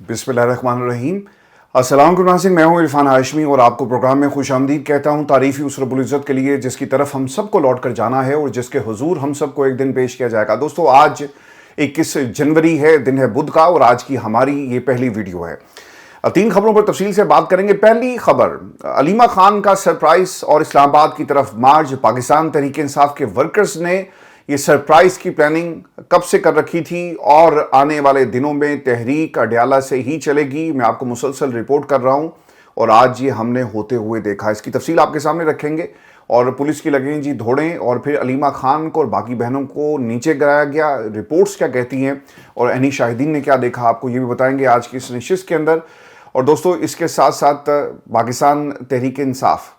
बिस्मिल्लाहिर्रहमानिर्रहीम। अस्सलाम वालेकुम नाज़रीन, मैं हूं इरफान हाशमी और आपको प्रोग्राम में खुश आमदीद कहता हूं। तारीफ़ी उस रब्बुल इज़्ज़त के लिए जिसकी तरफ हम सबको लौट कर जाना है और जिसके हुजूर हम सबको एक दिन पेश किया जाएगा। दोस्तों, आज 21 जनवरी है, दिन है बुध का, और आज की हमारी ये पहली वीडियो है। 3 खबरों पर तफसील से बात करेंगे। पहली खबर, अलीमा खान का सरप्राइज और इस्लामाबाद की तरफ मार्च। पाकिस्तान तहरीक इंसाफ के वर्कर्स ने ये सरप्राइज की प्लानिंग कब से कर रखी थी और आने वाले दिनों में तहरीक अडयाला से ही चलेगी। मैं आपको मुसलसल रिपोर्ट कर रहा हूं और आज ये हमने होते हुए देखा। इसकी तफसील आपके सामने रखेंगे। और पुलिस की लगें जी धोड़ें, और फिर अलीमा खान को और बाकी बहनों को नीचे गिराया गया। रिपोर्ट्स क्या कहती हैं और अनी शाहिदीन ने क्या देखा, आपको ये भी बताएंगे आज की इस नशिस्त के अंदर। और दोस्तों, इसके साथ साथ पाकिस्तान तहरीक इंसाफ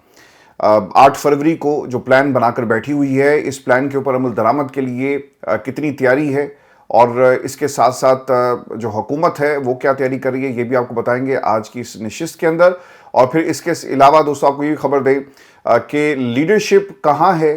8 फरवरी को जो प्लान बनाकर बैठी हुई है, इस प्लान के ऊपर अमल दरामद के लिए कितनी तैयारी है, और इसके साथ साथ जो हुकूमत है वो क्या तैयारी कर रही है, ये भी आपको बताएंगे आज की इस नशिस्त के अंदर। और फिर इसके अलावा दोस्तों आपको ये खबर दें कि लीडरशिप कहाँ है।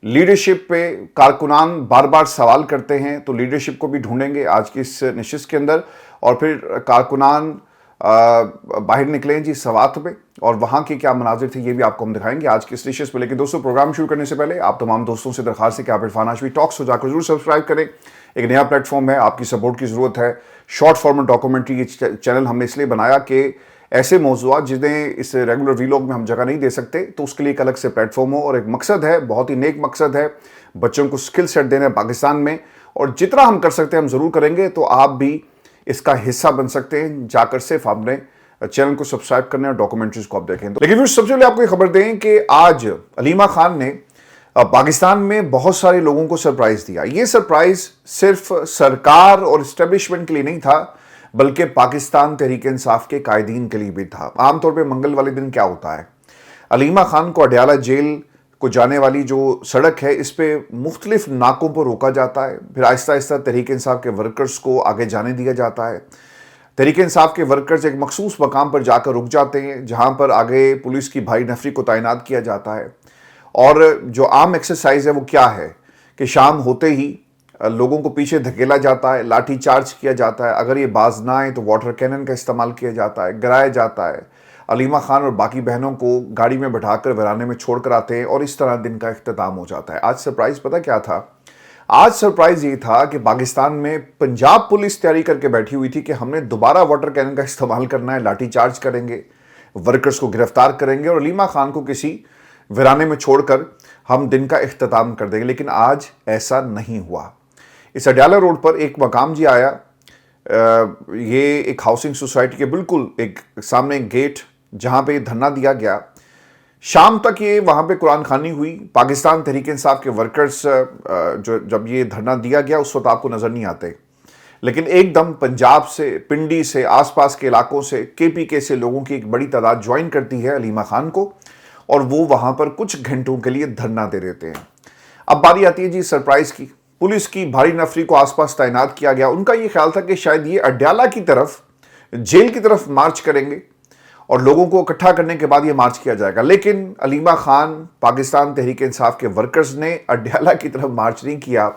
लीडरशिप पे कारकुनान बार बार सवाल करते हैं, तो लीडरशिप को भी ढूंढेंगे आज की इस नशिस्त के अंदर। और फिर कारकुनान बाहर निकले जी सवात पे, और वहाँ के क्या मनाजिर थे ये भी आपको हम दिखाएंगे आज की इस नशिस्त में। लेकिन दोस्तों, प्रोग्राम शुरू करने से पहले आप तमाम दोस्तों से दरखास्त है कि आप इरफान हाशमी टॉक्स हो जाकर जरूर सब्सक्राइब करें। एक नया प्लेटफॉर्म है, आपकी सपोर्ट की ज़रूरत है। शॉर्ट फॉर्मेट डॉक्यूमेंट्री ये चैनल हमने इसलिए बनाया कि ऐसे मौज़ूआत जिन्हें इस रेगुलर वीलॉग में हम जगह नहीं दे सकते, तो उसके लिए एक अलग से प्लेटफॉर्म हो। और एक मकसद है, बहुत ही नेक मकसद है, बच्चों को स्किल सेट देना है पाकिस्तान में, और जितना हम कर सकते हैं हम ज़रूर करेंगे। तो आप भी इसका हिस्सा बन सकते हैं, जाकर सिर्फ आपने चैनल को सब्सक्राइब करना है और डॉक्यूमेंट्रीज को आप देखें। तो लेकिन सबसे पहले आपको ये खबर दें कि आज अलीमा खान ने पाकिस्तान में बहुत सारे लोगों को सरप्राइज दिया। ये सरप्राइज सिर्फ सरकार और इस्टेब्लिशमेंट के लिए नहीं था, बल्कि पाकिस्तान तहरीक इंसाफ के कायदीन के लिए भी था। आमतौर पर मंगल वाले दिन क्या होता है, अलीमा खान को अडयाला जेल को जाने वाली जो सड़क है, इस पे मुख्तलिफ नाकों पर रोका जाता है। फिर आहिस्ता आहिस्ता तहरीक इंसाफ के वर्कर्स को आगे जाने दिया जाता है। तहरीक इंसाफ के वर्कर्स एक मखसूस मकाम पर जाकर रुक जाते हैं, जहां पर आगे पुलिस की भारी नफरी को तैनात किया जाता है। और जो आम एक्सरसाइज है वो क्या है कि शाम होते ही लोगों को पीछे धकेला जाता है, लाठी चार्ज किया जाता है। अगर ये बाज ना आए तो वाटर कैनन का इस्तेमाल किया जाता है, गिराया जाता है। अलीमा खान और बाकी बहनों को गाड़ी में बैठाकर वीराने में छोड़ कर आते हैं, और इस तरह दिन का इख्तिताम हो जाता है। आज सरप्राइज पता क्या था? आज सरप्राइज ये था कि पाकिस्तान में पंजाब पुलिस तैयारी करके बैठी हुई थी कि हमने दोबारा वाटर कैनन का इस्तेमाल करना है, लाठी चार्ज करेंगे, वर्कर्स को गिरफ्तार करेंगे और अलीमा खान को किसी वीराने में छोड़कर हम दिन का इख्तिताम कर देंगे। लेकिन आज ऐसा नहीं हुआ। इस अडयाला रोड पर एक मकाम जी आया, ये एक हाउसिंग सोसाइटी के बिल्कुल एक सामने एक गेट, जहां पे धरना दिया गया। शाम तक ये वहां पे कुरान खानी हुई। पाकिस्तान तहरीक इंसाफ के वर्कर्स जो जब ये धरना दिया गया उस वक्त आपको नजर नहीं आते, लेकिन एकदम पंजाब से, पिंडी से, आसपास के इलाकों से, KPK से लोगों की एक बड़ी तादाद ज्वाइन करती है अलीमा खान को, और वो वहां पर कुछ घंटों के लिए धरना दे देते हैं। अब बारी आती है जी सरप्राइज की। पुलिस की भारी नफरी को आसपास तैनात किया गया। उनका ये ख्याल था कि शायद ये अडयाला की तरफ, जेल की तरफ मार्च करेंगे और लोगों को इकट्ठा करने के बाद ये मार्च किया जाएगा। लेकिन अलीमा खान, पाकिस्तान तहरीक इंसाफ के वर्कर्स ने अडयाला की तरफ मार्च नहीं किया,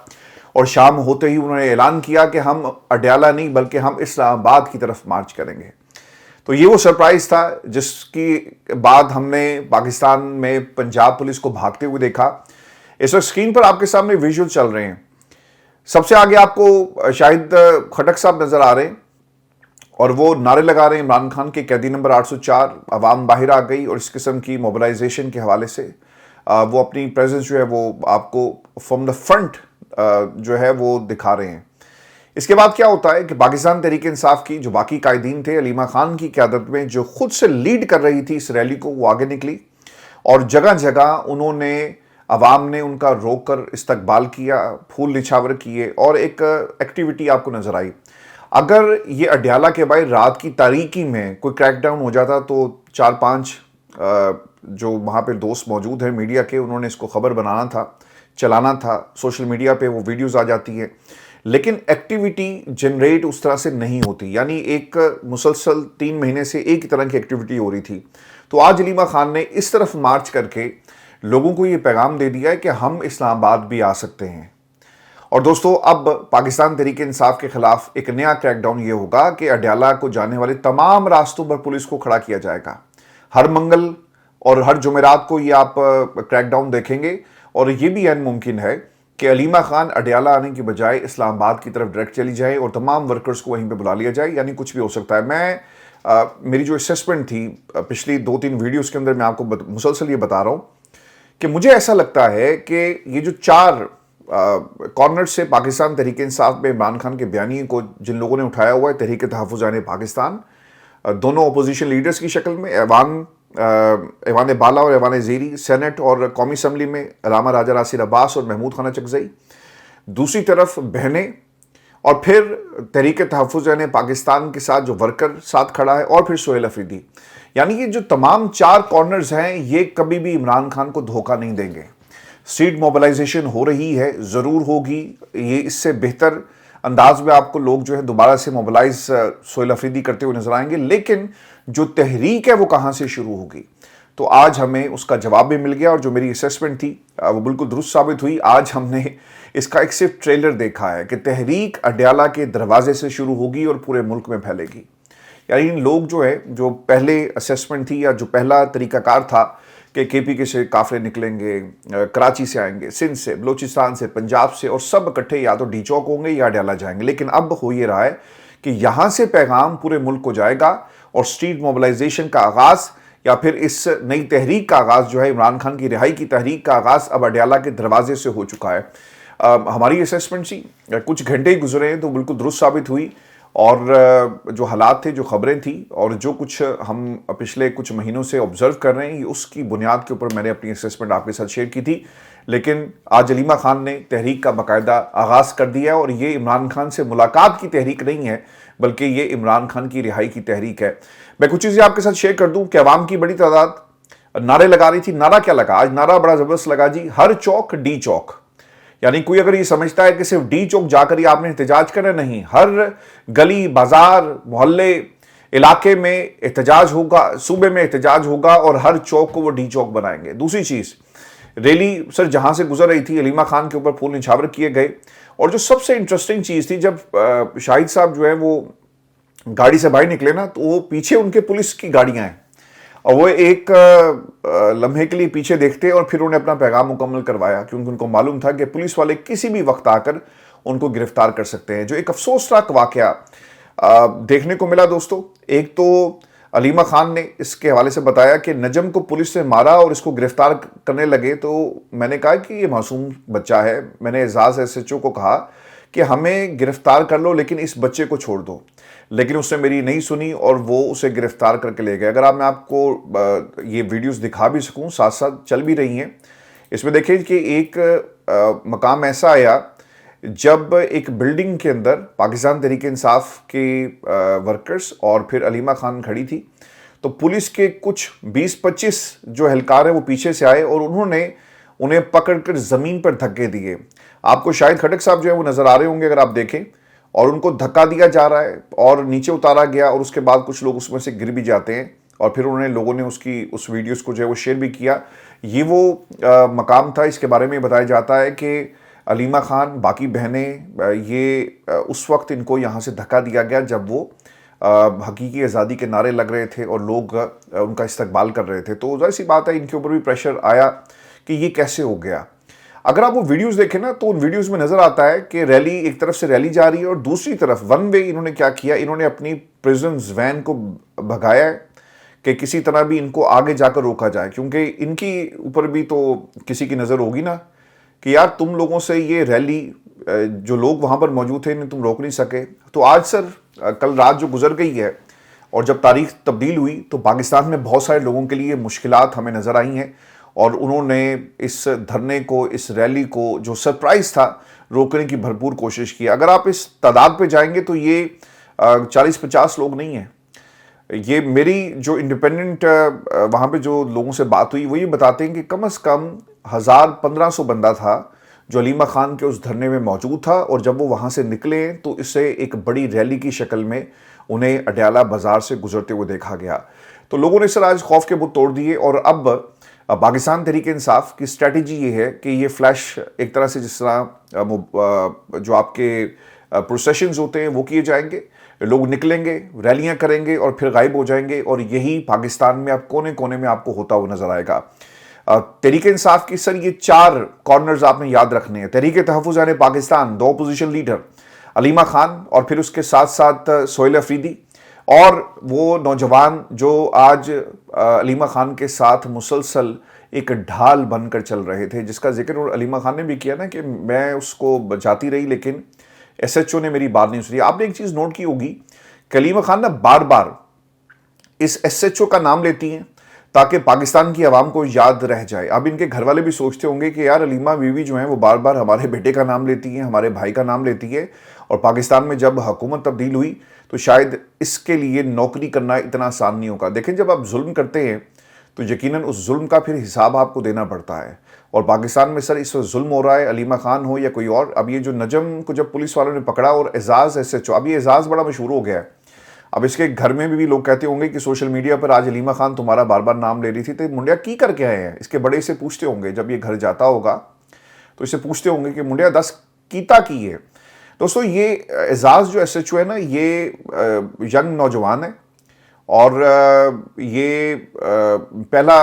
और शाम होते ही उन्होंने ऐलान किया कि हम अडयाला नहीं बल्कि हम इस्लामाबाद की तरफ मार्च करेंगे। तो ये वो सरप्राइज था जिसकी बाद हमने पाकिस्तान में पंजाब पुलिस को भागते हुए देखा। इस वक्त स्क्रीन पर आपके सामने विजुअल चल रहे हैं। सबसे आगे आपको शाहिद खटक साहब नजर आ रहे हैं, और वो नारे लगा रहे हैं इमरान खान के कैदी नंबर 804। अवाम बाहर आ गई, और इस किस्म की मोबिलाइजेशन के हवाले से वो अपनी प्रेजेंस जो है वो आपको फ्रॉम द फ्रंट जो है वो दिखा रहे हैं। इसके बाद क्या होता है कि पाकिस्तान तहरीक इंसाफ की जो बाकी कायदीन थे, अलीमा खान की क़यादत में जो खुद से लीड कर रही थी इस रैली को, वो आगे निकली, और जगह जगह उन्होंने, अवाम ने उनका रोक कर इस्तकबाल किया, फूल निछावर किए, और एक एक्टिविटी आपको नजर आई। अगर ये अडयाला के बाहर रात की तारीकी में कोई क्रैकडाउन हो जाता तो 4-5 जो वहाँ पे दोस्त मौजूद हैं मीडिया के, उन्होंने इसको खबर बनाना था, चलाना था, सोशल मीडिया पे वो वीडियोस आ जाती हैं। लेकिन एक्टिविटी जनरेट उस तरह से नहीं होती, यानी एक मुसलसल 3 महीने से एक ही तरह की एक्टिविटी हो रही थी। तो आज अलीमा खान ने इस तरफ मार्च करके लोगों को ये पैगाम दे दिया है कि हम इस्लामाबाद भी आ सकते हैं। اور دوستو اب پاکستان تحریک انصاف کے خلاف ایک نیا کریک ڈاؤن یہ ہوگا کہ اڈیالہ کو جانے والے تمام راستوں پر پولیس کو کھڑا کیا جائے گا. ہر منگل اور ہر جمعرات کو یہ آپ کریک ڈاؤن دیکھیں گے. اور یہ بھی عین ممکن ہے کہ علیمہ خان اڈیالہ آنے کی بجائے اسلام آباد کی طرف ڈائریکٹ چلی جائے اور تمام ورکرز کو وہیں پہ بلا لیا جائے. یعنی کچھ بھی ہو سکتا ہے. میری جو اسیسمنٹ تھی پچھلی 2-3 ویڈیوز کے اندر میں آپ کو مسلسل یہ بتا رہا ہوں کہ مجھے ایسا لگتا ہے کہ یہ جو 4 کارنر سے پاکستان تحریک انصاف میں عمران خان کے بیانیے کو جن لوگوں نے اٹھایا ہوا ہے تحریک تحفظ پاکستان، دونوں اپوزیشن لیڈرز کی شکل میں، ایوان بالا اور ایوان زیری، سینٹ اور قومی اسمبلی میں علامہ راجہ ناصر عباس اور محمود خانہ چکزئی، دوسری طرف بہنیں، اور پھر تحریک تحفظ پاکستان کے ساتھ جو ورکر ساتھ کھڑا ہے، اور پھر سہیل افریدی. یعنی یہ جو تمام 4 کارنرز ہیں یہ کبھی بھی عمران خان کو دھوکہ نہیں دیں گے. اسٹریٹ موبلائزیشن ہو رہی ہے، ضرور ہوگی. یہ اس سے بہتر انداز میں آپ کو لوگ جو ہے دوبارہ سے موبلائز سہیل افریدی کرتے ہوئے نظر آئیں گے. لیکن جو تحریک ہے وہ کہاں سے شروع ہوگی؟ تو آج ہمیں اس کا جواب بھی مل گیا، اور جو میری اسیسمنٹ تھی وہ بالکل درست ثابت ہوئی. آج ہم نے اس کا ایک صرف ٹریلر دیکھا ہے کہ تحریک اڈیالہ کے دروازے سے شروع ہوگی اور پورے ملک میں پھیلے گی. یعنی لوگ جو پہلے اسیسمنٹ تھی یا جو پہلا طریقہ کار تھا کہ کے پی کے سے قافلے نکلیں گے، کراچی سے آئیں گے، سندھ سے، بلوچستان سے، پنجاب سے، اور سب اکٹھے یا تو ڈی چوک ہوں گے یا اڈیالہ جائیں گے. لیکن اب ہو یہ رہا ہے کہ یہاں سے پیغام پورے ملک کو جائے گا، اور اسٹریٹ موبلائزیشن کا آغاز یا پھر اس نئی تحریک کا آغاز جو ہے عمران خان کی رہائی کی تحریک کا آغاز اب اڈیالہ کے دروازے سے ہو چکا ہے. ہماری اسیسمنٹ سی کچھ گھنٹے ہی گزرے ہیں تو بالکل درست ثابت ہوئی، اور جو حالات تھے، جو خبریں تھیں، اور جو کچھ ہم پچھلے کچھ مہینوں سے آبزرو کر رہے ہیں، اس کی بنیاد کے اوپر میں نے اپنی اسیسمنٹ آپ کے ساتھ شیئر کی تھی. لیکن آج علیمہ خان نے تحریک کا باقاعدہ آغاز کر دیا، اور یہ عمران خان سے ملاقات کی تحریک نہیں ہے بلکہ یہ عمران خان کی رہائی کی تحریک ہے. میں کچھ چیزیں آپ کے ساتھ شیئر کر دوں کہ عوام کی بڑی تعداد نعرے لگا رہی تھی. نعرہ کیا لگا؟ آج نعرہ بڑا زبردست لگا جی، ہر چوک ڈی چوک. یعنی کوئی اگر یہ سمجھتا ہے کہ صرف ڈی چوک جا کر ہی آپ نے احتجاج کرنا، نہیں، ہر گلی، بازار، محلے، علاقے میں احتجاج ہوگا، صوبے میں احتجاج ہوگا، اور ہر چوک کو وہ ڈی چوک بنائیں گے. دوسری چیز، ریلی سر جہاں سے گزر رہی تھی علیمہ خان کے اوپر پھول نچھاور کیے گئے. اور جو سب سے انٹرسٹنگ چیز تھی، جب شاہد صاحب جو ہے وہ گاڑی سے باہر نکلے نا، تو وہ پیچھے ان کے پولیس کی گاڑیاں ہیں، اور وہ ایک لمحے کے لیے پیچھے دیکھتے اور پھر انہیں اپنا پیغام مکمل کروایا، کیونکہ ان کو معلوم تھا کہ پولیس والے کسی بھی وقت آ کر ان کو گرفتار کر سکتے ہیں. جو ایک افسوسناک واقعہ دیکھنے کو ملا دوستو، ایک تو علیمہ خان نے اس کے حوالے سے بتایا کہ نجم کو پولیس نے مارا اور اس کو گرفتار کرنے لگے، تو میں نے کہا کہ یہ معصوم بچہ ہے. میں نے اعزاز ایس ایچ او کو کہا کہ ہمیں گرفتار کر لو لیکن اس بچے کو چھوڑ دو، لیکن اس نے میری نہیں سنی اور وہ اسے گرفتار کر کے لے گئے. اگر میں آپ کو یہ ویڈیوز دکھا بھی سکوں، ساتھ ساتھ چل بھی رہی ہیں، اس میں دیکھیں کہ ایک مقام ایسا آیا جب ایک بلڈنگ کے اندر پاکستان تحریک انصاف کے ورکرز اور پھر علیمہ خان کھڑی تھی، تو پولیس کے کچھ 20-25 جو اہلکار ہیں وہ پیچھے سے آئے اور انہوں نے انہیں پکڑ کر زمین پر دھکے دیے. آپ کو شاہد کھٹک صاحب جو ہے وہ نظر آ رہے ہوں گے اگر آپ دیکھیں، اور ان کو دھکا دیا جا رہا ہے اور نیچے اتارا گیا، اور اس کے بعد کچھ لوگ اس میں سے گر بھی جاتے ہیں، اور پھر لوگوں نے اس ویڈیوز کو جو ہے وہ شیئر بھی کیا. یہ وہ مقام تھا، اس کے بارے میں بتایا جاتا ہے کہ علیمہ خان، باقی بہنیں، یہ اس وقت ان کو یہاں سے دھکا دیا گیا جب وہ حقیقی آزادی کے نعرے لگ رہے تھے اور لوگ ان کا استقبال کر رہے تھے. تو ظاہر سی بات ہے ان کے اوپر بھی پریشر آیا کہ یہ کیسے ہو گیا. اگر آپ وہ ویڈیوز دیکھیں نا تو ان ویڈیوز میں نظر آتا ہے کہ ریلی ایک طرف سے ریلی جا رہی ہے اور دوسری طرف ون وے انہوں نے کیا کیا، انہوں نے اپنی پریزنز وین کو بھگایا ہے کہ کسی طرح بھی ان کو آگے جا کر روکا جائے، کیونکہ ان کی اوپر بھی تو کسی کی نظر ہوگی نا کہ یار تم لوگوں سے یہ ریلی، جو لوگ وہاں پر موجود تھے انہیں تم روک نہیں سکے. تو آج سر کل رات جو گزر گئی ہے اور جب تاریخ تبدیل ہوئی تو پاکستان میں بہت سارے لوگوں کے لیے مشکلات ہمیں نظر آئی ہیں، اور انہوں نے اس دھرنے کو، اس ریلی کو جو سرپرائز تھا، روکنے کی بھرپور کوشش کی. اگر آپ اس تعداد پہ جائیں گے تو یہ 40-50 لوگ نہیں ہیں. یہ میری جو انڈیپینڈنٹ وہاں پہ جو لوگوں سے بات ہوئی وہ یہ بتاتے ہیں کہ کم از کم 1000-1500 بندہ تھا جو علیمہ خان کے اس دھرنے میں موجود تھا، اور جب وہ وہاں سے نکلے تو اسے ایک بڑی ریلی کی شکل میں انہیں اڈیالہ بازار سے گزرتے ہوئے دیکھا گیا. تو لوگوں نے سر آج خوف کے بت توڑ دیے، اور اب पाकिस्तान तहरीक इंसाफ की स्ट्रेटजी ये है कि ये फ्लैश एक तरह से जिस तरह जो आपके प्रोसेशंस होते हैं वो किए जाएंगे, लोग निकलेंगे, रैलियां करेंगे और फिर गायब हो जाएंगे, और यही पाकिस्तान में आप कोने कोने में आपको होता हुआ नजर आएगा। तहरीक इंसाफ की सर ये 4 कॉर्नर्स आपने याद रखने हैं। तहरीक तहफ़्फ़ुज़ पाकिस्तान, 2 अपोजिशन लीडर अलीमा खान और फिर उसके साथ साथ सोहेल अफरीदी, और वो नौजवान जो आज अलीमा खान के साथ मुसलसल एक ढाल बनकर चल रहे थे, जिसका जिक्र अलीमा खान ने भी किया ना कि मैं उसको बचाती रही लेकिन SHO ने मेरी बात नहीं सुनी। आपने एक चीज़ नोट की होगी कि अलीमा खान ना बार बार इस SHO का नाम लेती हैं ताकि पाकिस्तान की आवाम को याद रह जाए। अब इनके घर वाले भी सोचते होंगे कि यार अलीमा बीवी जो हैं वो बार बार हमारे बेटे का नाम लेती हैं, हमारे भाई का नाम लेती है, और पाकिस्तान में जब हुकूमत तब्दील हुई तो शायद इसके लिए नौकरी करना इतना आसान नहीं होगा। देखें, जब आप जुल्म करते हैं तो यकीनन उस जुल्म का फिर हिसाब आपको देना पड़ता है, और पाकिस्तान में सर इस वक्त जुल्म हो रहा है, अलीमा खान हो या कोई और। अब ये जो नजम को जब पुलिस वालों ने पकड़ा और एजाज SHO, अब ये एजाज बड़ा मशहूर हो गया है। अब इसके घर में भी लोग कहते होंगे कि सोशल मीडिया पर आज अलीमा खान तुम्हारा बार बार नाम ले रही थी, तो मुंडिया की करके आए हैं। इसके बड़े से पूछते होंगे, जब ये घर जाता होगा तो इसे पूछते होंगे कि मुंडिया 10 कीता की है। दोस्तों, ये एजाज जो SHO है ना, ये यंग नौजवान है, और ये पहला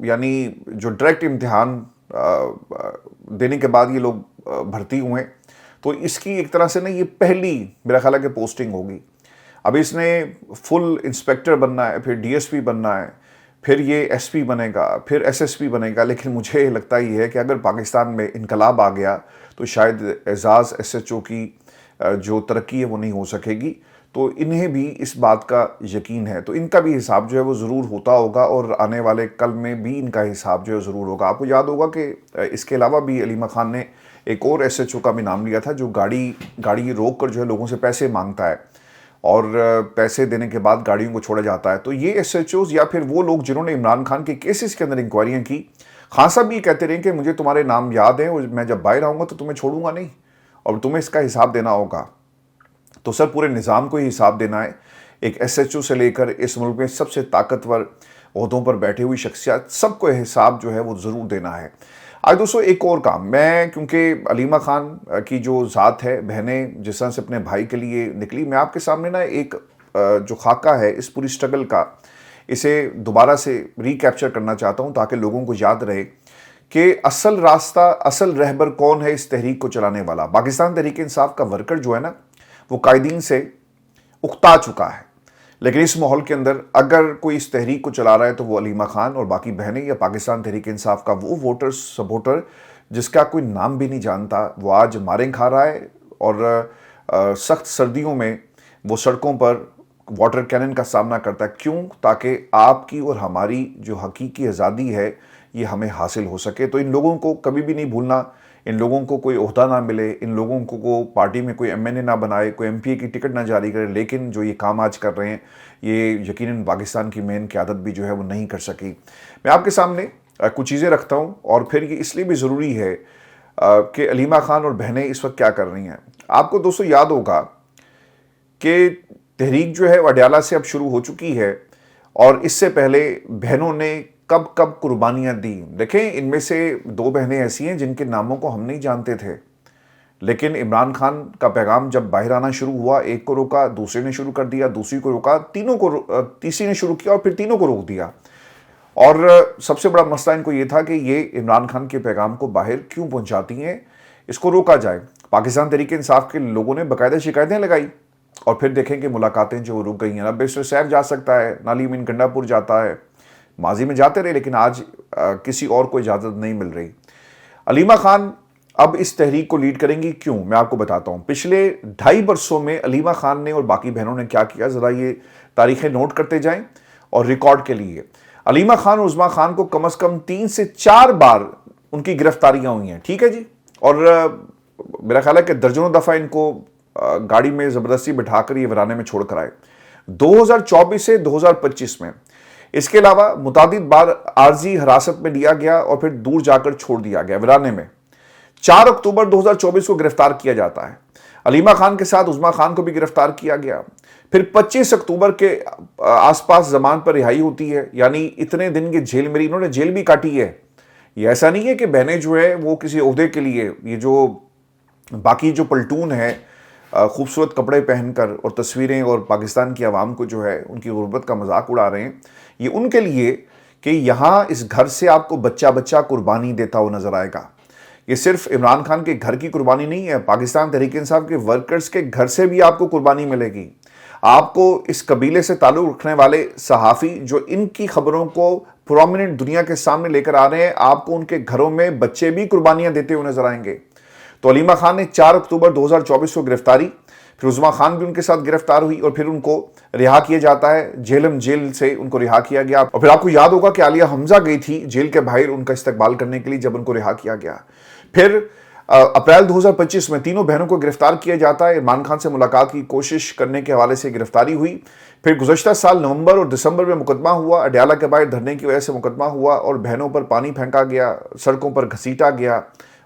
यानी जो डायरेक्ट इम्तिहान देने के बाद ये लोग भर्ती हुए, तो इसकी एक तरह से ना ये पहली मेरा ख्याल है कि पोस्टिंग होगी। अब इसने फुल इंस्पेक्टर बनना है, फिर DSP बनना है, फिर ये SP बनेगा, फिर SSP बनेगा। लेकिन मुझे लगता ये है कि अगर पाकिस्तान में इनकलाब आ गया तो शायद एजाज SHO की जो तरक्की है वो नहीं हो सकेगी। तो इन्हें भी इस बात का यकीन है, तो इनका भी हिसाब जो है वो ज़रूर होता होगा, और आने वाले कल में भी इनका हिसाब जो है ज़रूर होगा। आपको याद होगा कि इसके अलावा भी अलीमा खान ने एक और SHO का भी नाम लिया था, जो गाड़ी रोक कर जो है लोगों से पैसे मांगता है, और पैसे देने के बाद गाड़ियों को छोड़ा जाता है। तो ये SHOs या फिर वो लोग जिन्होंने इमरान खान के केसेस के अंदर इंक्वायरियाँ की, खान साहब भी कहते रहे कि मुझे तुम्हारे नाम याद हैं और मैं जब बाहर आऊँगा तो तुम्हें छोड़ूंगा नहीं और तुम्हें इसका हिसाब देना होगा। तो सर पूरे निज़ाम को ही हिसाब देना है, एक SHO से लेकर इस मुल्क में सबसे ताकतवर ओहदों पर बैठे हुई शख्सियत, सबको हिसाब जो है वो ज़रूर देना है। आज दोस्तों एक और काम, मैं क्योंकि अलीमा खान की जो ज़ात है, बहनें जिस तरह से अपने भाई के लिए निकली, मैं आपके सामने ना एक जो खाका है इस पूरी स्ट्रगल का, इसे दोबारा से रिकैप्चर करना चाहता हूँ ताकि लोगों को याद रहे कि असल रास्ता, असल रहबर कौन है इस तहरीक को चलाने वाला। पाकिस्तान तहरीक इंसाफ का वर्कर जो है ना, वो कायदीन से उकता चुका है, लेकिन इस माहौल के अंदर अगर कोई इस तहरीक को चला रहा है तो वो अलीमा खान और बाकी बहनें, या पाकिस्तान तहरीक इंसाफ का वो वोटर सपोर्टर जिसका कोई नाम भी नहीं जानता, वो आज मारें खा रहा है, और सख्त सर्दियों में वो सड़कों पर वाटर कैनन का सामना करता है। क्यों? ताकि आपकी और हमारी जो हकीकी आज़ादी है ये हमें हासिल हो सके। तो इन लोगों को कभी भी नहीं भूलना, इन लोगों को कोई ओहदा ना मिले, इन लोगों को पार्टी में कोई MNA ना बनाए, कोई MPA की टिकट ना जारी करे, लेकिन जो ये काम आज कर रहे हैं ये यकीनन पाकिस्तान की मेन क़यादत भी जो है वो नहीं कर सकी। मैं आपके सामने कुछ चीज़ें रखता हूँ, और फिर ये इसलिए भी ज़रूरी है कि अलीमा खान और बहनें इस वक्त क्या कर रही हैं। आपको दोस्तों याद होगा कि तहरीक जो है अडयाला से अब शुरू हो चुकी है, और इससे पहले बहनों ने कब कब कुर्बानियाँ दी। देखें, इनमें से 2 बहनें ऐसी हैं जिनके नामों को हम नहीं जानते थे, लेकिन इमरान खान का पैगाम जब बाहर आना शुरू हुआ, एक को रोका, दूसरे ने शुरू कर दिया, दूसरी को रोका, तीसरी ने शुरू किया और फिर तीनों को रोक दिया। और सबसे बड़ा मसला इनको ये था कि ये इमरान खान के पैगाम को बाहर क्यों पहुँचाती हैं, इसको रोका जाए। पाकिस्तान तहरीक इंसाफ के लोगों ने बाकायदा शिकायतें लगाई, और फिर देखें कि मुलाकातें जो रुक गई हैं। अब बैरिस्टर सैफ जा सकता है, नाली अमीन गंडापुर जाता है, माजी में जाते रहे, लेकिन आज किसी और को इजाज़त नहीं मिल रही। अलीमा खान अब इस तहरीक को लीड करेंगी। क्यों? मैं आपको बताता हूँ। पिछले 2.5 बरसों में अलीमा खान ने और बाकी बहनों ने क्या किया, ज़रा ये तारीखें नोट करते जाएं और रिकॉर्ड के लिए। अलीमा खान और उज़मा खान को कम से कम 3 से 4 बार उनकी गिरफ्तारियाँ हुई हैं, ठीक है जी, और मेरा ख्याल है कि दर्जनों दफ़ा इनको गाड़ी में ज़बरदस्ती बिठाकर ये वीराने में छोड़ कर आए, 2024 से 2025 में। इसके अलावा मुतादिद बार आर्जी हिरासत में लिया गया और फिर दूर जाकर छोड़ दिया गया वीराने में। 4 अक्टूबर 2024 को गिरफ्तार किया जाता है। अलीमा खान के साथ उज़मा खान को भी गिरफ्तार किया गया। پھر 25 اکتوبر کے آس پاس زمان پر رہائی ہوتی ہے، یعنی اتنے دن کی جیل میری، انہوں نے جیل بھی کاٹی ہے۔ یہ ایسا نہیں ہے کہ بہنیں جو ہے وہ کسی عہدے کے لیے، یہ جو باقی جو پلٹون ہے خوبصورت کپڑے پہن کر اور تصویریں اور پاکستان کی عوام کو جو ہے ان کی غربت کا مذاق اڑا رہے ہیں، یہ ان کے لیے کہ یہاں اس گھر سے آپ کو بچہ بچہ قربانی دیتا ہوا نظر آئے گا۔ یہ صرف عمران خان کے گھر کی قربانی نہیں ہے، پاکستان تحریک انصاف کے ورکرز کے گھر سے بھی آپ کو قربانی ملے گی۔ آپ کو اس قبیلے سے تعلق رکھنے والے صحافی جو ان کی خبروں کو پرومیننٹ دنیا کے سامنے لے کر آ رہے ہیں، آپ کو ان کے گھروں میں بچے بھی قربانیاں دیتے ہوئے نظر آئیں گے۔ تو علیمہ خان نے 4 اکتوبر 2024 کو گرفتاری، پھر عظمیٰ خان بھی ان کے ساتھ گرفتار ہوئی اور پھر ان کو رہا کیا جاتا ہے، جہلم جیل سے ان کو رہا کیا گیا۔ اور پھر آپ کو یاد ہوگا کہ عالیہ حمزہ گئی تھی جیل کے باہر ان کا استقبال کرنے کے لیے جب ان کو رہا کیا گیا۔ پھر اپریل 2025 میں تینوں بہنوں کو گرفتار کیا جاتا ہے، عمران خان سے ملاقات کی کوشش کرنے کے حوالے سے گرفتاری ہوئی۔ پھر گزشتہ سال نومبر اور دسمبر میں مقدمہ ہوا، اڈیالہ کے باہر دھرنے کی وجہ سے مقدمہ ہوا اور بہنوں پر پانی پھینکا گیا، سڑکوں پر گھسیٹا گیا،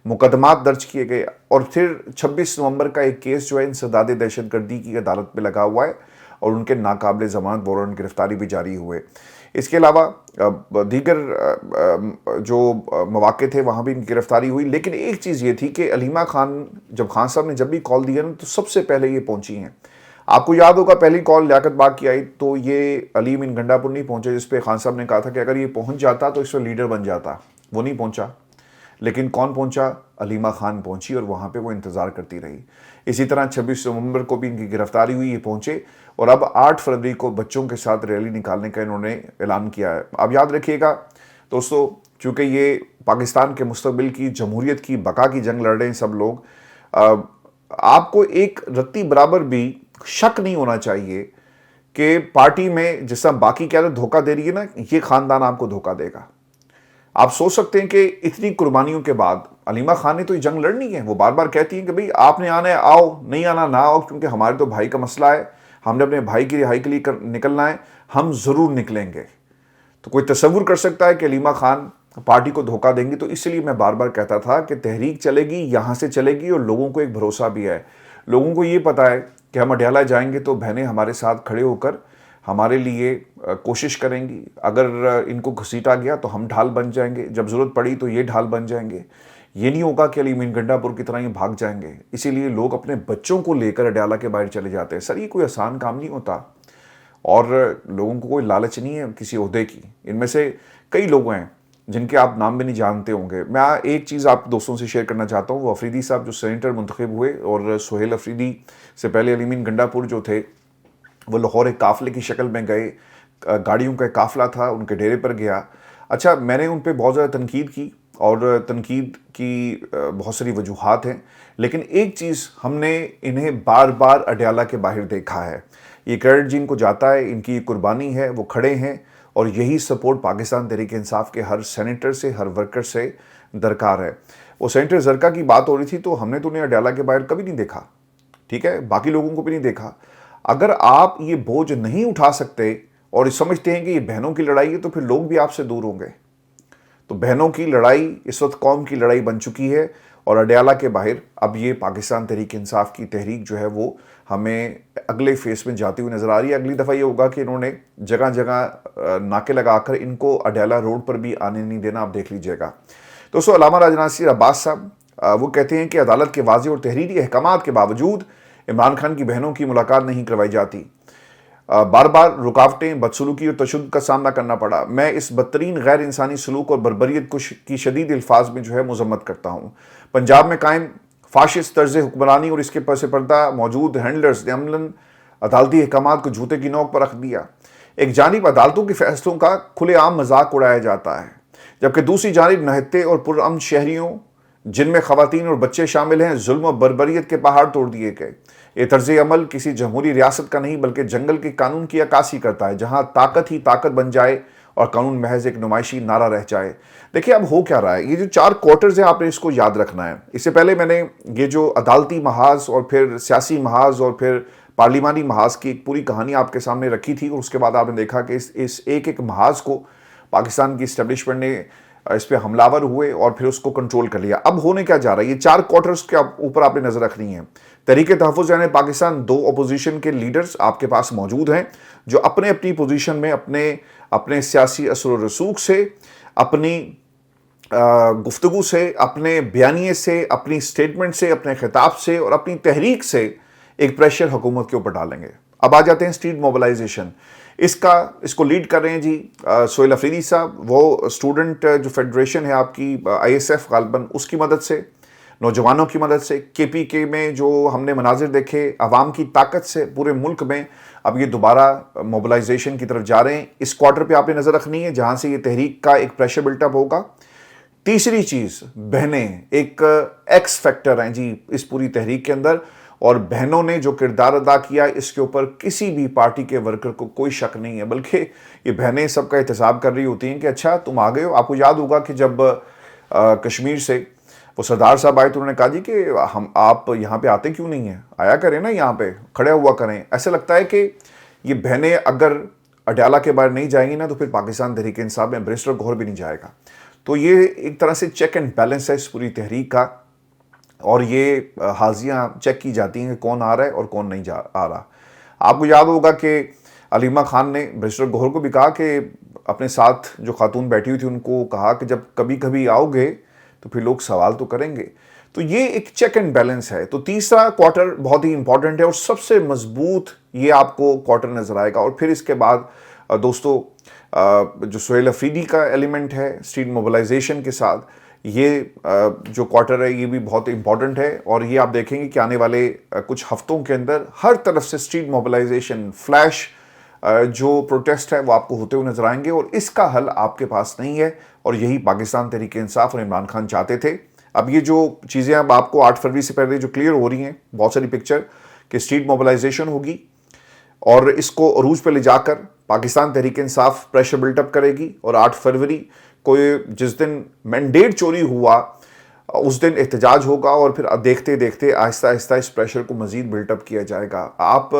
مقدمات درج کیے گئے، اور پھر 26 نومبر کا ایک کیس جو ہے انسداد دہشت گردی کی عدالت میں لگا ہوا ہے اور ان کے ناقابل ضمانت وارنٹ گرفتاری بھی جاری ہوئے۔ اس کے علاوہ دیگر جو مواقع تھے وہاں بھی ان کی گرفتاری ہوئی، لیکن ایک چیز یہ تھی کہ علیمہ خان جب خان صاحب نے جب بھی کال دیا نا تو سب سے پہلے یہ پہنچی ہیں۔ آپ کو یاد ہوگا پہلی کال لیاقت باغ کی آئی تو یہ علیم ان گنڈا پور نہیں پہنچے، جس پہ خان صاحب نے کہا تھا کہ اگر یہ پہنچ جاتا تو اس میں لیڈر بن جاتا، وہ نہیں پہنچا۔ لیکن کون پہنچا؟ علیمہ خان پہنچی اور وہاں پہ وہ انتظار کرتی رہی۔ اسی طرح 26 نومبر کو بھی ان کی گرفتاری ہوئی، یہ پہنچے اور اب 8 فروری کو بچوں کے ساتھ ریلی نکالنے کا انہوں نے اعلان کیا ہے۔ اب یاد رکھیے گا دوستو، چونکہ یہ پاکستان کے مستقبل کی، جمہوریت کی بقا کی جنگ لڑ رہے ہیں سب لوگ، آپ کو ایک رتی برابر بھی شک نہیں ہونا چاہیے کہ پارٹی میں جس طرح باقی قیادت دھوکہ دے رہی ہے نا، یہ خاندان آپ کو دھوکہ دے گا۔ آپ سوچ سکتے ہیں کہ اتنی قربانیوں کے بعد علیمہ خان نے تو یہ جنگ لڑنی ہے، وہ بار بار کہتی ہیں کہ بھئی آپ نے آنا ہے آؤ، نہیں آنا نہ آؤ، کیونکہ ہمارے تو بھائی کا مسئلہ ہے، ہم نے اپنے بھائی کی رہائی کے لیے نکلنا ہے، ہم ضرور نکلیں گے۔ تو کوئی تصور کر سکتا ہے کہ علیمہ خان پارٹی کو دھوکہ دیں گی؟ تو اس لیے میں بار بار کہتا تھا کہ تحریک چلے گی، یہاں سے چلے گی، اور لوگوں کو ایک بھروسہ بھی ہے، لوگوں کو یہ پتا ہے کہ ہم اڈیالہ جائیں گے تو بہنیں ہمارے ساتھ کھڑے ہو کر ہمارے لیے کوشش کریں گی، اگر ان کو گھسیٹا گیا تو ہم ڈھال بن جائیں گے، جب ضرورت پڑی تو یہ ڈھال بن جائیں گے۔ یہ نہیں ہوگا کہ علیم ان گنڈا پور کی طرح یہ بھاگ جائیں گے۔ اسی لیے لوگ اپنے بچوں کو لے کر اڈیالہ کے باہر چلے جاتے ہیں۔ سر یہ کوئی آسان کام نہیں ہوتا، اور لوگوں کو کوئی لالچ نہیں ہے کسی عہدے کی۔ ان میں سے کئی لوگ ہیں جن کے آپ نام بھی نہیں جانتے ہوں گے۔ میں ایک چیز آپ دوستوں سے شیئر کرنا چاہتا ہوں، وہ افریدی صاحب جو سینیٹر منتخب ہوئے، اور سہیل افریدی سے پہلے علیم ان گنڈا پور جو تھے وہ لاہور ایک قافلے کی شکل میں گئے، گاڑیوں کا ایک قافلہ تھا، ان کے ڈیرے پر گیا۔ اچھا، میں نے ان پہ بہت زیادہ تنقید کی، اور تنقید کی بہت ساری وجوہات ہیں، لیکن ایک چیز ہم نے انہیں بار بار اڈیالہ کے باہر دیکھا ہے، یہ کریڈٹ جن کو جاتا ہے، ان کی قربانی ہے، وہ کھڑے ہیں، اور یہی سپورٹ پاکستان تحریک انصاف کے ہر سینیٹر سے، ہر ورکر سے درکار ہے۔ وہ سینیٹر زرکا کی بات ہو رہی تھی تو ہم نے تو انہیں اڈیالہ کے باہر کبھی نہیں دیکھا، ٹھیک ہے، باقی لوگوں کو بھی نہیں دیکھا۔ اگر آپ یہ بوجھ نہیں اٹھا سکتے اور سمجھتے ہیں کہ یہ بہنوں کی لڑائی ہے تو پھر لوگ بھی آپ سے دور ہوں گے۔ تو بہنوں کی لڑائی اس وقت قوم کی لڑائی بن چکی ہے، اور اڈیالہ کے باہر اب یہ پاکستان تحریک انصاف کی تحریک جو ہے وہ ہمیں اگلے فیس میں جاتی ہوئی نظر آ رہی ہے۔ اگلی دفعہ یہ ہوگا کہ انہوں نے جگہ جگہ ناکے لگا کر ان کو اڈیالہ روڈ پر بھی آنے نہیں دینا، آپ دیکھ لیجئے گا۔ دوستو، علامہ راج ناصر عباس صاحب وہ کہتے ہیں کہ عدالت کے واضح اور تحریری احکامات کے باوجود عمران خان کی بہنوں کی ملاقات نہیں کروائی جاتی، بار بار رکاوٹیں، بدسلوکی اور تشدد کا سامنا کرنا پڑا۔ میں اس بدترین غیر انسانی سلوک اور بربریت کی شدید الفاظ میں جو ہے مذمت کرتا ہوں۔ پنجاب میں قائم فاشسٹ طرز حکمرانی اور اس کے پس پردہ موجود ہینڈلرز نے عملاً عدالتی احکامات کو جوتے کی نوک پر رکھ دیا۔ ایک جانب عدالتوں کے فیصلوں کا کھلے عام مذاق اڑایا جاتا ہے، جبکہ دوسری جانب نہتے اور پرامن شہریوں، جن میں خواتین اور بچے شامل ہیں، ظلم و بربریت کے پہاڑ توڑ دیے گئے۔ یہ طرز عمل کسی جمہوری ریاست کا نہیں بلکہ جنگل کے قانون کی عکاسی کرتا ہے، جہاں طاقت ہی طاقت بن جائے اور قانون محض ایک نمائشی نعرہ رہ جائے۔ دیکھیں اب ہو کیا رہا ہے، یہ جو 4 کوارٹرز ہیں آپ نے اس کو یاد رکھنا ہے۔ اس سے پہلے میں نے یہ جو عدالتی محاذ اور پھر سیاسی محاذ اور پھر پارلیمانی محاذ کی ایک پوری کہانی آپ کے سامنے رکھی تھی، اور اس کے بعد آپ نے دیکھا کہ اس ایک محاذ کو پاکستان کی اسٹیبلشمنٹ نے इस पे हमलावर हुए और फिर उसको कंट्रोल कर लिया। अब होने क्या जा रहा है, ये 4 क्वार्टर्स के ऊपर आपने नजर रखनी है। तहरीक तहफ़्फ़ुज़ यानी पाकिस्तान, 2 अपोजिशन के लीडर्स आपके पास मौजूद हैं जो अपने अपनी पोजीशन में अपने सियासी असर व रसूख से, अपनी गुफ्तगू से, अपने बयानिए से, अपनी स्टेटमेंट से, अपने खिताब से और अपनी तहरीक से एक प्रेशर हुकूमत के ऊपर डालेंगे। अब आ जाते हैं स्ट्रीट मोबिलाइजेशन। इसको लीड कर रहे हैं जी सोहेल अफरीदी साहब। वो स्टूडेंट जो फेडरेशन है आपकी ISF गालबन, उसकी मदद से, नौजवानों की मदद से, KPK में जो हमने मनाजिर देखे, अवाम की ताकत से पूरे मुल्क में अब ये दोबारा मोबिलाइजेशन की तरफ जा रहे हैं। इस क्वार्टर पे आपने नज़र रखनी है जहाँ से ये तहरीक का एक प्रेशर बिल्टअप होगा। तीसरी चीज़, बहनें एक एक्स फैक्टर हैं जी इस पूरी तहरीक के अंदर, और बहनों ने जो किरदार अदा किया इसके ऊपर किसी भी पार्टी के वर्कर को कोई शक नहीं है, बल्कि ये बहनें सबका एहतसाब कर रही होती हैं कि अच्छा तुम आ गए हो। आपको याद होगा कि जब कश्मीर से वो सरदार साहब आए तो उन्होंने कहा जी कि आप यहाँ पे आते क्यों नहीं हैं, आया करें ना, यहाँ पे खड़े हुआ करें। ऐसे लगता है कि ये बहनें अगर अडयाला के बाहर नहीं जाएंगी ना तो फिर पाकिस्तान तहरीक इंसाफ में बैरिस्टर गौहर भी नहीं जाएगा। तो ये एक तरह से चेक एंड बैलेंस है इस पूरी तहरीक का, और ये हाजियाँ चेक की जाती हैं कि कौन आ रहा है और कौन नहीं आ रहा। आपको याद होगा कि अलीमा खान ने बैरिस्टर गौहर को भी कहा कि अपने साथ जो खातून बैठी हुई थी उनको कहा कि जब कभी कभी आओगे तो फिर लोग सवाल तो करेंगे। तो ये एक चेक एंड बैलेंस है। तो तीसरा क्वार्टर बहुत ही इंपॉर्टेंट है और सबसे मजबूत ये आपको क्वार्टर नजर आएगा। और फिर इसके बाद दोस्तों जो सोहेल अफरीदी का एलिमेंट है स्ट्रीट मोबिलाइजेशन के साथ, ये जो क्वार्टर है ये भी बहुत इंपॉर्टेंट है। और ये आप देखेंगे कि आने वाले कुछ हफ्तों के अंदर हर तरफ से स्ट्रीट मोबिलाइजेशन, फ्लैश जो प्रोटेस्ट है वो आपको होते हुए नजर आएंगे, और इसका हल आपके पास नहीं है। और यही पाकिस्तान तहरीक इंसाफ और इमरान खान चाहते थे। अब ये जो चीज़ें अब आपको 8 फरवरी से पहले जो क्लियर हो रही हैं, बहुत सारी पिक्चर कि स्ट्रीट मोबिलाइजेशन होगी और इसको अरूज पे ले जाकर पाकिस्तान तहरीक इंसाफ प्रेशर बिल्टअप करेगी, और 8 फरवरी को जिस दिन मैंडेट चोरी हुआ उस दिन एहतजाज होगा, और फिर देखते देखते आहिस्ता आहिस्ता इस प्रेशर को मज़ीद बिल्टअप किया जाएगा। आप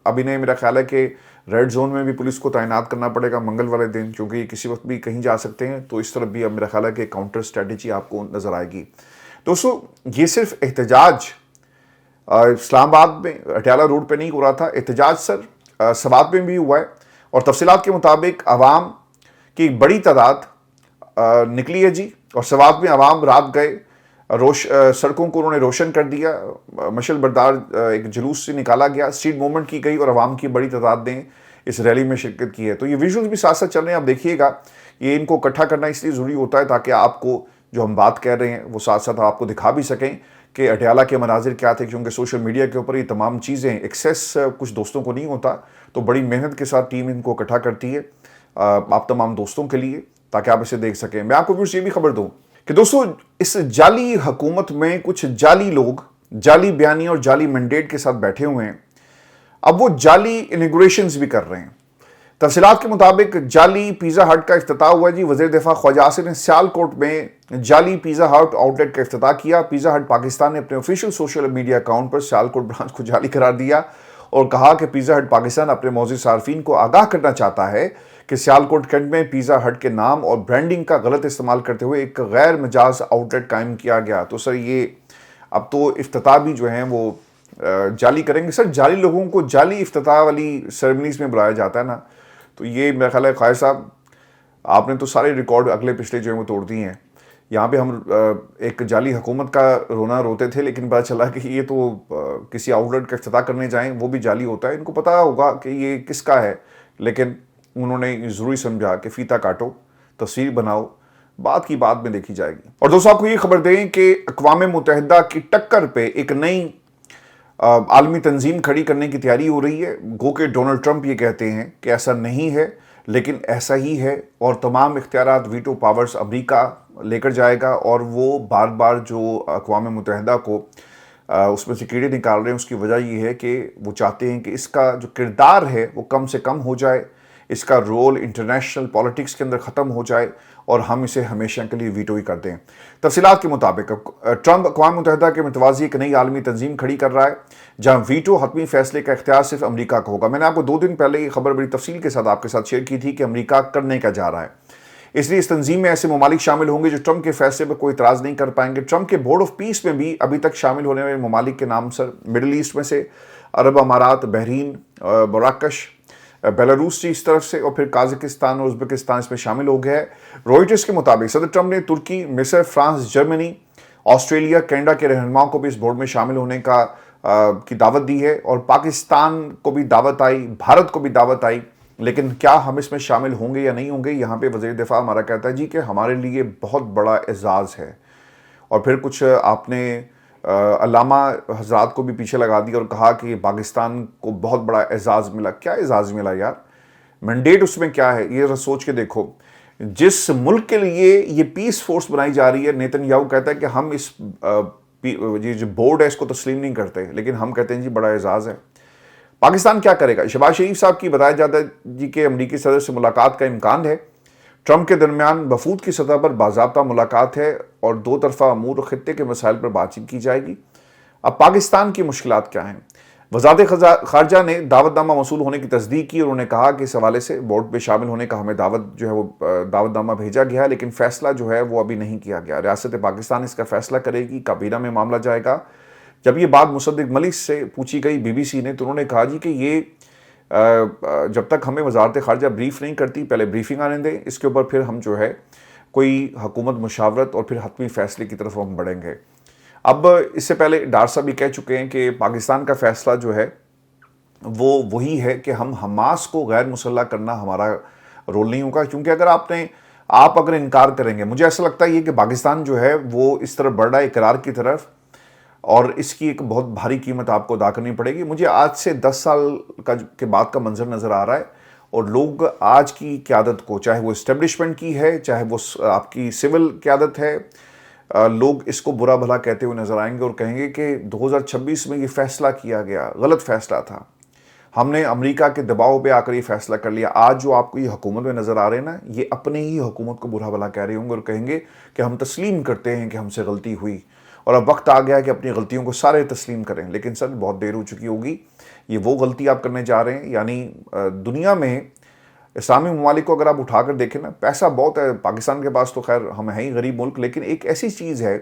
अभी ने मेरा ख्याल है कि रेड जोन में भी पुलिस को तैनात करना पड़ेगा मंगल वाले दिन, क्योंकि किसी वक्त भी कहीं जा सकते हैं। तो इस तरफ भी अब मेरा ख्याल है कि काउंटर स्ट्रेटजी आपको नज़र आएगी। दोस्तों ये सिर्फ एहतजाज इस्लामाबाद में अटियाला रोड पे नहीं हो रहा था, एहतजाज सर सवात में भी हुआ है, और तफसीलात के मुताबिक आवाम की एक बड़ी तादाद निकली है जी, और सवात में आवाम रात गए, सड़कों को उन्होंने रोशन कर दिया, मशल बरदार एक जुलूस से निकाला गया, स्ट्रीट मूवमेंट की गई और आवाम की बड़ी तादाद ने इस रैली में शिरकत की है। तो ये विजुअल्स भी साथ साथ चल रहे हैं, आप देखिएगा। ये इनको इकट्ठा करना इसलिए ज़रूरी होता है ताकि आपको जो हम बात कर रहे हैं वो साथ साथ आपको दिखा भी सकें कि अटियाला के मनाजिर क्या थे, क्योंकि सोशल मीडिया के ऊपर ये तमाम चीज़ें एक्सेस कुछ दोस्तों को नहीं होता, तो बड़ी मेहनत के साथ टीम इनको इकट्ठा करती है आप तमाम दोस्तों के लिए, ताकि आप इसे देख सकें। मैं आपको भी ये भी खबर दूँ कि दोस्तों इस जाली हुकूमत में कुछ जाली लोग जाली बयानी और जाली मैंडेट के साथ बैठे हुए हैं। अब वो जाली इनॉग्रेशंस भी कर रहे हैं। तफसीलात के मुताबिक जाली पिज़्ज़ा हट का इफ्तिताह हुआ जी। वज़ीर दिफा ख्वाजा आसिफ ने सियालकोट में जाली पिज़्ज़ा हट आउटलेट का इफ्तिताह किया। पिज़्ज़ा हट पाकिस्तान ने अपने ऑफिशियल सोशल मीडिया अकाउंट पर सियालकोट ब्रांच को जाली करार दिया और कहा कि पिज़्ज़ा हट पाकिस्तान अपने मौजूद सार्फिन को आगाह करना चाहता है कि सियालकोट कैंट में पिज़्ज़ा हट के नाम और ब्रांडिंग का गलत इस्तेमाल करते हुए एक गैर मजाज आउटलेट कायम किया गया। तो सर ये अब तो इफ्तिताह भी जो है वो जाली करेंगे। सर जाली लोगों को जाली इफ्तिताह वाली सेरेमनीज में बुलाया जाता है ना, तो ये मेरा ख्याल है ख्वाजा साहब आपने तो सारे रिकॉर्ड अगले पिछले जो है वो तोड़ दिए हैं। यहाँ पे हम एक जाली हुकूमत का रोना रोते थे, लेकिन पता चला कि ये तो किसी आउटलेट का इफ्तिताह करने जाएं वो भी जाली होता है। इनको पता होगा कि ये किसका है, लेकिन उन्होंने ज़रूरी समझा कि फीता काटो, तस्वीर बनाओ, बात की बात में देखी जाएगी। और दोस्तों आपको ये खबर दें कि अक़वाम मुत्तहिदा की टक्कर पे एक नई आलमी तंजीम खड़ी करने की तैयारी हो रही है। गो के डोनाल्ड ट्रंप ये कहते हैं कि ऐसा नहीं है, लेकिन ऐसा ही है, और तमाम इख्तियारात वीटो पावर्स अमेरिका लेकर जाएगा, और वो बार बार जो अक़वाम मुत्तहिदा को उसमें से कीड़े निकाल रहे हैं उसकी वजह ये है कि वो चाहते हैं कि इसका जो किरदार है वो कम से कम हो जाए, इसका रोल इंटरनेशनल पॉलिटिक्स के अंदर ख़त्म हो जाए और हम इसे हमेशा के लिए वीटो ही कर दें। तफसीलात के मुताबिक ट्रंप अक़वाम मुत्तहिदा के मुतवाज़ी एक नई आलमी तंजीम खड़ी कर रहा है जहां वीटो हतमी फैसले का इख्तियार सिर्फ अमेरिका का होगा। मैंने आपको 2 दिन पहले ये खबर बड़ी तफसील के साथ आपके साथ शेयर की थी कि अमेरिका करने का जा रहा है। اس لیے اس تنظیم میں ایسے ممالک شامل ہوں گے جو ٹرمپ کے فیصلے پر کوئی اعتراض نہیں کر پائیں گے۔ ٹرمپ کے بورڈ آف پیس میں بھی ابھی تک شامل ہونے والے ممالک کے نام سر مڈل ایسٹ میں سے عرب امارات، بحرین، مراکش، بیلاروس اس طرف سے، اور پھر قازقستان اور ازبکستان اس میں شامل ہو گیا ہے۔ روئٹرز کے مطابق صدر ٹرمپ نے ترکی، مصر، فرانس، جرمنی، آسٹریلیا، کینیڈا کے رہنماؤں کو بھی اس بورڈ میں شامل ہونے کی دعوت دی ہے، اور پاکستان کو بھی دعوت آئی، بھارت کو بھی دعوت آئی، لیکن کیا ہم اس میں شامل ہوں گے یا نہیں ہوں گے؟ یہاں پہ وزیر دفاع ہمارا کہتا ہے جی کہ ہمارے لیے بہت بڑا اعزاز ہے، اور پھر کچھ آپ نے علامہ حضرات کو بھی پیچھے لگا دیا اور کہا کہ پاکستان کو بہت بڑا اعزاز ملا۔ کیا اعزاز ملا یار؟ مینڈیٹ اس میں کیا ہے؟ یہ سوچ کے دیکھو، جس ملک کے لیے یہ پیس فورس بنائی جا رہی ہے، نیتن یاہو کہتا ہے کہ ہم اس یہ جو بورڈ ہے اس کو تسلیم نہیں کرتے، لیکن ہم کہتے ہیں جی بڑا اعزاز ہے۔ پاکستان کیا کرے گا؟ شہباز شریف صاحب کی بتایا جاتا ہے جی کہ امریکی صدر سے ملاقات کا امکان ہے۔ ٹرمپ کے درمیان وفود کی سطح پر باضابطہ ملاقات ہے اور دو طرفہ امور اور خطے کے مسائل پر بات چیت کی جائے گی۔ اب پاکستان کی مشکلات کیا ہیں؟ وزارت خارجہ نے دعوت نامہ موصول ہونے کی تصدیق کی، اور انہوں نے کہا کہ اس حوالے سے بورڈ میں شامل ہونے کا ہمیں دعوت نامہ بھیجا گیا ہے، لیکن فیصلہ جو ہے وہ ابھی نہیں کیا گیا۔ ریاست پاکستان اس کا فیصلہ کرے گی، کابینہ میں معاملہ جائے گا۔ جب یہ بات مصدق ملک سے پوچھی گئی بی بی سی نے، تو انہوں نے کہا جی کہ یہ جب تک ہمیں وزارت خارجہ بریف نہیں کرتی، پہلے بریفنگ آنے دیں، اس کے اوپر پھر ہم جو ہے کوئی حکومت مشاورت اور پھر حتمی فیصلے کی طرف ہم بڑھیں گے۔ اب اس سے پہلے ڈار صاحب بھی کہہ چکے ہیں کہ پاکستان کا فیصلہ جو ہے وہ وہی ہے کہ ہم حماس کو غیر مسلح کرنا ہمارا رول نہیں ہوگا، کیونکہ اگر آپ اگر انکار کریں گے، مجھے ایسا لگتا ہے یہ کہ پاکستان جو ہے وہ اس طرف بڑھ رہا ہے اقرار کی طرف، اور اس کی ایک بہت بھاری قیمت آپ کو ادا کرنی پڑے گی۔ مجھے آج سے 10 سال کے بعد کا منظر نظر آ رہا ہے، اور لوگ آج کی قیادت کو، چاہے وہ اسٹیبلشمنٹ کی ہے، چاہے وہ آپ کی سول قیادت ہے، لوگ اس کو برا بھلا کہتے ہوئے نظر آئیں گے اور کہیں گے کہ 2026 میں یہ فیصلہ کیا گیا غلط فیصلہ تھا، ہم نے امریکہ کے دباؤ پہ آ کر یہ فیصلہ کر لیا۔ آج جو آپ کو یہ حکومت میں نظر آ رہے ہیں نا، یہ اپنے ہی حکومت کو برا بھلا کہہ رہے ہوں گے اور کہیں گے کہ ہم تسلیم کرتے ہیں کہ ہم سے غلطی ہوئی، اور اب وقت آ گیا کہ اپنی غلطیوں کو سارے تسلیم کریں۔ لیکن سر بہت دیر ہو چکی ہوگی، یہ وہ غلطی آپ کرنے جا رہے ہیں۔ یعنی دنیا میں اسلامی ممالک کو اگر آپ اٹھا کر دیکھیں نا، پیسہ بہت ہے پاکستان کے پاس، تو خیر ہم ہیں ہی غریب ملک، لیکن ایک ایسی چیز ہے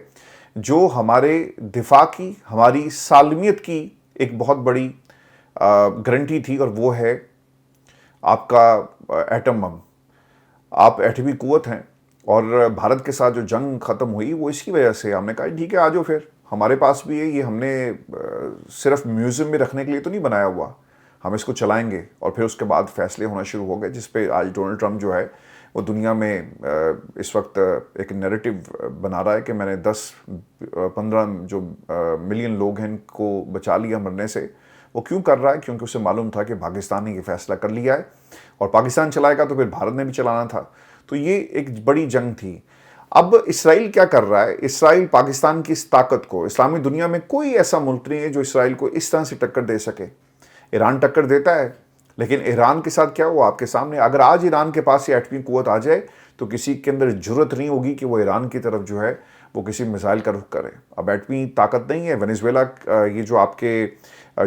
جو ہمارے دفاع کی، ہماری سالمیت کی ایک بہت بڑی گارنٹی تھی، اور وہ ہے آپ کا ایٹم بم۔ آپ ایٹمی قوت ہیں، اور بھارت کے ساتھ جو جنگ ختم ہوئی وہ اس کی وجہ سے ہم نے کہا ٹھیک ہے آ جاؤ، پھر ہمارے پاس بھی ہے، یہ ہم نے صرف میوزیم میں رکھنے کے لیے تو نہیں بنایا ہوا، ہم اس کو چلائیں گے۔ اور پھر اس کے بعد فیصلے ہونا شروع ہو گئے، جس پہ آج ڈونلڈ ٹرمپ جو ہے وہ دنیا میں اس وقت ایک نیریٹو بنا رہا ہے کہ میں نے 10-15 جو ملین لوگ ہیں ان کو بچا لیا مرنے سے۔ وہ کیوں کر رہا ہے؟ کیونکہ اسے معلوم تھا کہ پاکستان نے یہ فیصلہ کر لیا ہے، اور پاکستان چلائے گا تو پھر بھارت نے بھی چلانا تھا، تو یہ ایک بڑی جنگ تھی۔ اب اسرائیل کیا کر رہا ہے؟ اسرائیل پاکستان کی اس طاقت کو، اسلامی دنیا میں کوئی ایسا ملک نہیں ہے جو اسرائیل کو اس طرح سے ٹکر دے سکے۔ ایران ٹکر دیتا ہے، لیکن ایران کے ساتھ کیا ہوا آپ کے سامنے؟ اگر آج ایران کے پاس یہ ایٹمی قوت آ جائے تو کسی کے اندر جرت نہیں ہوگی کہ وہ ایران کی طرف جو ہے وہ کسی میزائل کا رخ کرے۔ اب ایٹمی طاقت نہیں ہے۔ وینیزویلا، یہ جو آپ کے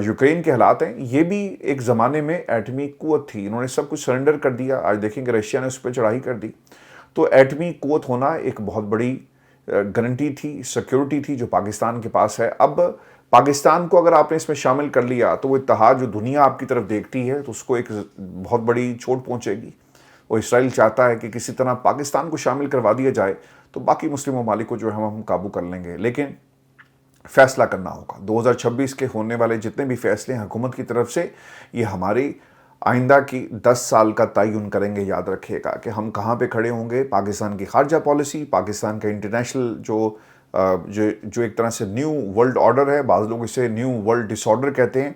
یوکرین کے حالات ہیں، یہ بھی ایک زمانے میں ایٹمی قوت تھی، انہوں نے سب کچھ سرنڈر کر دیا۔ آج دیکھیں کہ رشیا نے اس پہ چڑھائی کر دی۔ تو ایٹمی قوت ہونا ایک بہت بڑی گارنٹی تھی، سیکیورٹی تھی جو پاکستان کے پاس ہے۔ اب پاکستان کو اگر آپ نے اس میں شامل کر لیا تو وہ اتحاد جو دنیا آپ کی طرف دیکھتی ہے تو اس کو ایک بہت بڑی چوٹ پہنچے گی۔ اور اسرائیل چاہتا ہے کہ کسی طرح پاکستان کو شامل کروا دیا جائے تو باقی مسلم ممالک کو جو ہے ہم قابو کر لیں گے، لیکن فیصلہ کرنا ہوگا۔ 2026 کے ہونے والے جتنے بھی فیصلے ہیں حکومت کی طرف سے، یہ ہماری آئندہ کی 10 سال کا تعین کریں گے۔ یاد رکھیے گا کہ ہم کہاں پہ کھڑے ہوں گے۔ پاکستان کی خارجہ پالیسی، پاکستان کا انٹرنیشنل جو ایک طرح سے نیو ورلڈ آرڈر ہے، بعض لوگ اسے نیو ورلڈ ڈس آرڈر کہتے ہیں،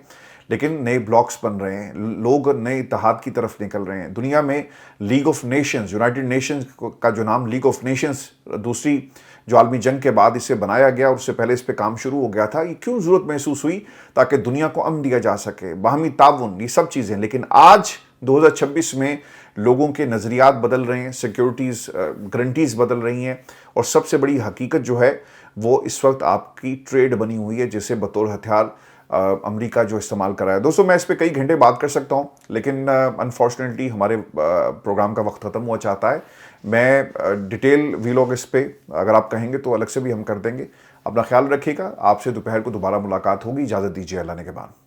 لیکن نئے بلاکس بن رہے ہیں، لوگ نئے اتحاد کی طرف نکل رہے ہیں۔ دنیا میں league of nations, United nations کا جو نام لیگ آف نیشنز دوسری جو عالمی جنگ کے بعد اسے بنایا گیا، اور اس سے پہلے اس پہ کام شروع ہو گیا تھا، یہ کیوں ضرورت محسوس ہوئی؟ تاکہ دنیا کو امن دیا جا سکے، باہمی تعاون، یہ سب چیزیں۔ لیکن آج 2026 میں لوگوں کے نظریات بدل رہے ہیں، سیکیورٹیز گارنٹیز بدل رہی ہیں، اور سب سے بڑی حقیقت جو ہے وہ اس وقت آپ کی ٹریڈ بنی ہوئی ہے، جسے بطور ہتھیار امریکہ جو استعمال کر رہا ہے. دوستوں میں اس پہ کئی گھنٹے بات کر سکتا ہوں لیکن انفارچونیٹلی ہمارے پروگرام کا وقت ختم ہوا چاہتا ہے. میں ڈیٹیل ویلاگ اس پہ اگر آپ کہیں گے تو الگ سے بھی ہم کر دیں گے. اپنا خیال رکھیے گا. آپ سے دوپہر کو دوبارہ ملاقات ہوگی. اجازت دیجیے. اللہ نے کے بعد.